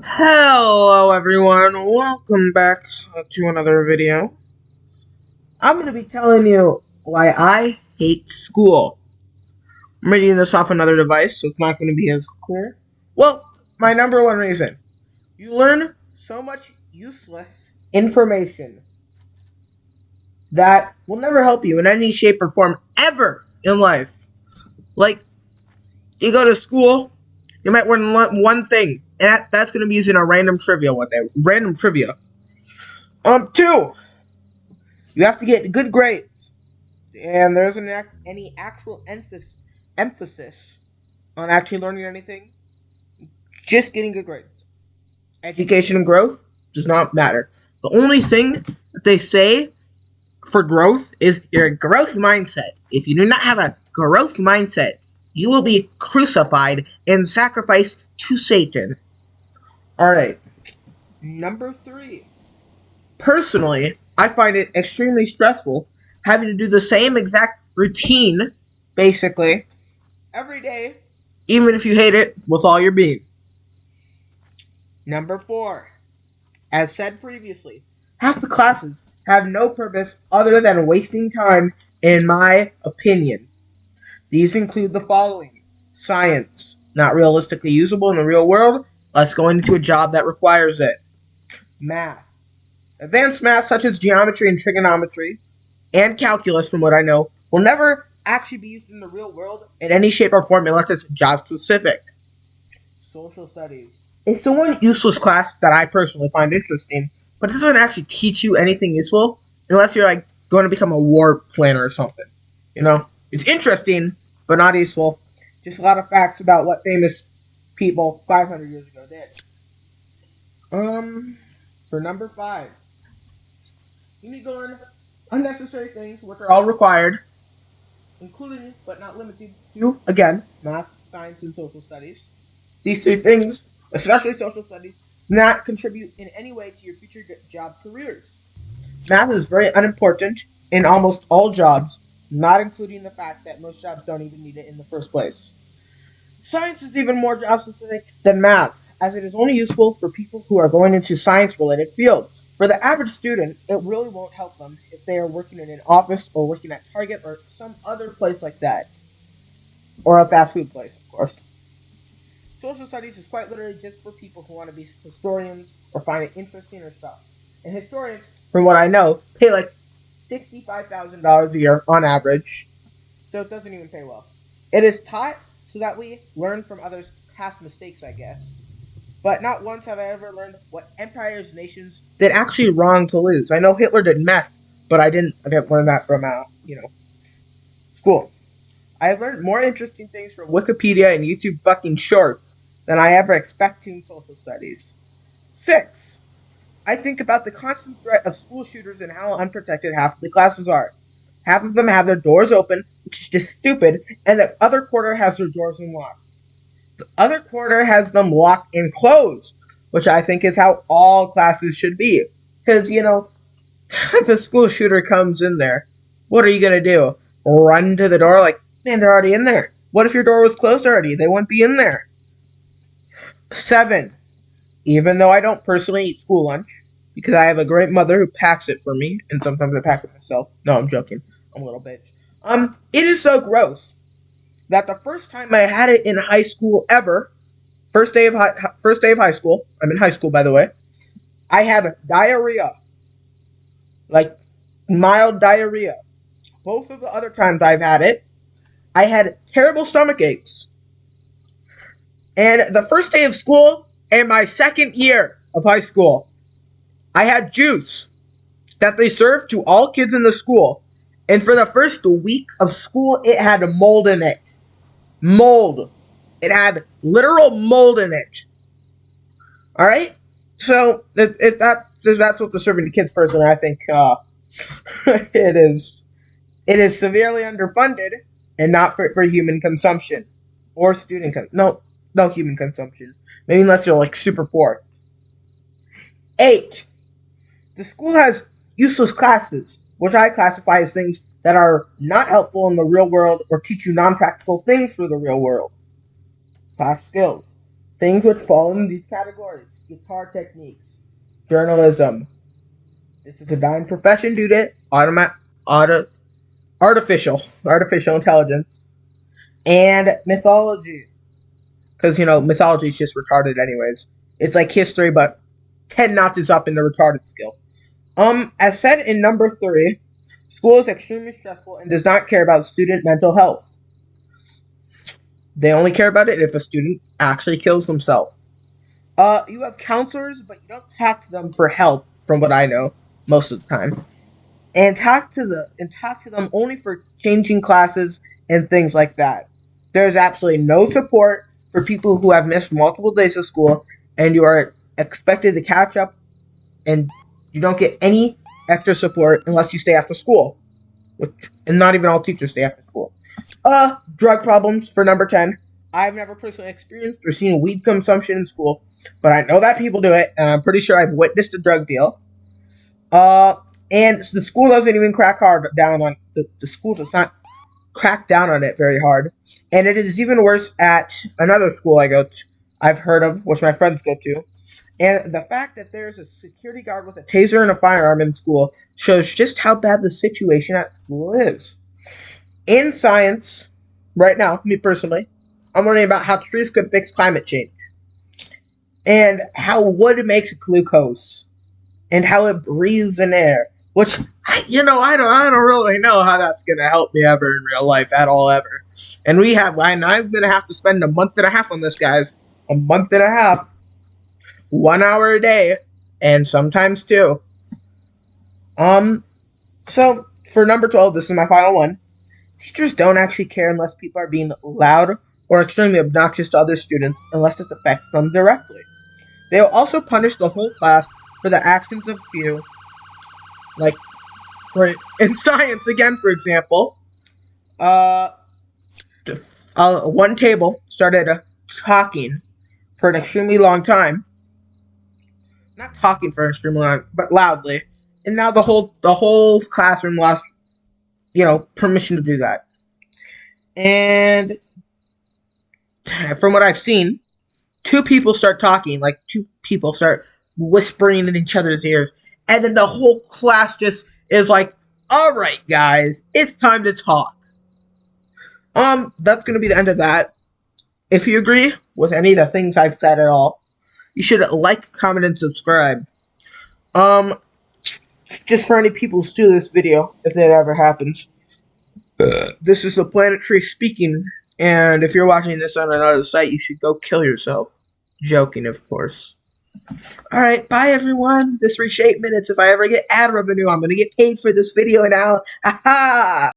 Hello everyone, welcome back to another video. I'm going to be telling you why I hate school. I'm reading this off another device, so it's not going to be as clear. Well, my number one reason. You learn so much useless information that will never help you in any shape or form ever in life. Like, you go to school, you might learn one thing, and that's going to be using a random trivia one day. Random trivia. Two, you have to get good grades, and there isn't any actual emphasis on actually learning anything. Just getting good grades. Education and growth does not matter. The only thing that they say for growth is your growth mindset. If you do not have a growth mindset, you will be crucified and sacrificed to Satan. Alright. Number three. Personally, I find it extremely stressful having to do the same exact routine, basically, every day, even if you hate it with all your being. Number four, as said previously, half the classes have no purpose other than wasting time, in my opinion. These include the following: science, not realistically usable in the real world, unless going into a job that requires it. Math, advanced math such as geometry and trigonometry, and calculus, from what I know, will never actually be used in the real world in any shape or form unless it's job specific. Social studies. It's the one useless class that I personally find interesting, but it doesn't actually teach you anything useful unless you're like going to become a war planner or something. You know, it's interesting, but not useful. Just a lot of facts about what famous people 500 years ago did. For number five, you need to learn unnecessary things which are all required, including but not limited to, again, math, science, and social studies. These three things, especially social studies, do not contribute in any way to your future job careers. Math is very unimportant in almost all jobs, not including the fact that most jobs don't even need it in the first place. Science is even more job specific than math, as it is only useful for people who are going into science related fields. For the average student, it really won't help them if they are working in an office or working at Target or some other place like that. Or a fast food place, of course. Social studies is quite literally just for people who want to be historians or find it interesting or stuff. And historians, from what I know, pay like $65,000 a year on average, so it doesn't even pay well. It is taught so that we learn from others' past mistakes, I guess. But not once have I ever learned what empires, nations did actually wrong to lose. I know Hitler did meth, but I didn't learn that from school. I have learned more interesting things from Wikipedia and YouTube fucking shorts than I ever expect in social studies. 6. I think about the constant threat of school shooters and how unprotected half of the classes are. Half of them have their doors open, which is just stupid, and the other quarter has their doors unlocked. The other quarter has them locked and closed, which I think is how all classes should be. Because, if a school shooter comes in there, what are you going to do? Run to the door like, man, they're already in there. What if your door was closed already? They wouldn't be in there. 7. Even though I don't personally eat school lunch, because I have a great mother who packs it for me, and sometimes I pack it myself. No, I'm joking. I'm a little bitch. It is so gross that the first time I had it in high school ever, first day of high school. I'm in high school, by the way. I had diarrhea, like mild diarrhea. Both of the other times I've had it, I had terrible stomach aches. And the first day of school and my second year of high school, I had juice that they served to all kids in the school. And for the first week of school, it had mold in it. Mold. It had literal mold in it. Alright? So, if that's what they're serving to kids, personally, I think it is severely underfunded and not for human consumption. Or no human consumption. Maybe unless you're like super poor. 8. The school has useless classes, which I classify as things that are not helpful in the real world or teach you non-practical things for the real world. Class skills. Things which fall in these categories: guitar techniques, journalism. This is a dying profession due to auto, artificial intelligence, and mythology. Because mythology is just retarded, anyways. It's like history, but 10 notches up in the retarded skill. As said in number 3, school is extremely stressful and does not care about student mental health. They only care about it if a student actually kills himself. You have counselors, but you don't talk to them for help, from what I know, most of the time. And talk to them only for changing classes and things like that. There's absolutely no support for people who have missed multiple days of school, and you are expected to catch up, and you don't get any extra support unless you stay after school. And not even all teachers stay after school. Drug problems for number 10. I've never personally experienced or seen weed consumption in school, but I know that people do it, and I'm pretty sure I've witnessed a drug deal. And the school doesn't even crack hard down on the school does not crack down on it very hard, and it is even worse at another school I've heard of, which my friends go to. And the fact that there's a security guard with a taser and a firearm in school shows just how bad the situation at school is. In science, right now, me personally, I'm learning about how trees could fix climate change, and how wood makes glucose, and how it breathes in air. Which I don't really know how that's gonna help me ever in real life at all ever. And I'm gonna have to spend a month and a half on this, guys. A month and a half, 1 hour a day, and sometimes 2. So for number 12, this is my final one. Teachers don't actually care unless people are being loud or extremely obnoxious to other students, unless this affects them directly. They will also punish the whole class for the actions of few. Like, in science, again, for example, one table started talking for an extremely long time. Not talking for an extremely long, but loudly. And now the whole classroom lost, permission to do that. And from what I've seen, 2 people start talking, like 2 people start whispering in each other's ears, and then the whole class just is like, alright guys, it's time to talk. That's gonna be the end of that. If you agree with any of the things I've said at all, you should like, comment, and subscribe. Just for any people who steal this video, if that ever happens. This is the Planet Tree speaking, and if you're watching this on another site, you should go kill yourself. Joking, of course. Alright, bye everyone. This reached 8 minutes. If I ever get ad revenue, I'm gonna get paid for this video now. Aha!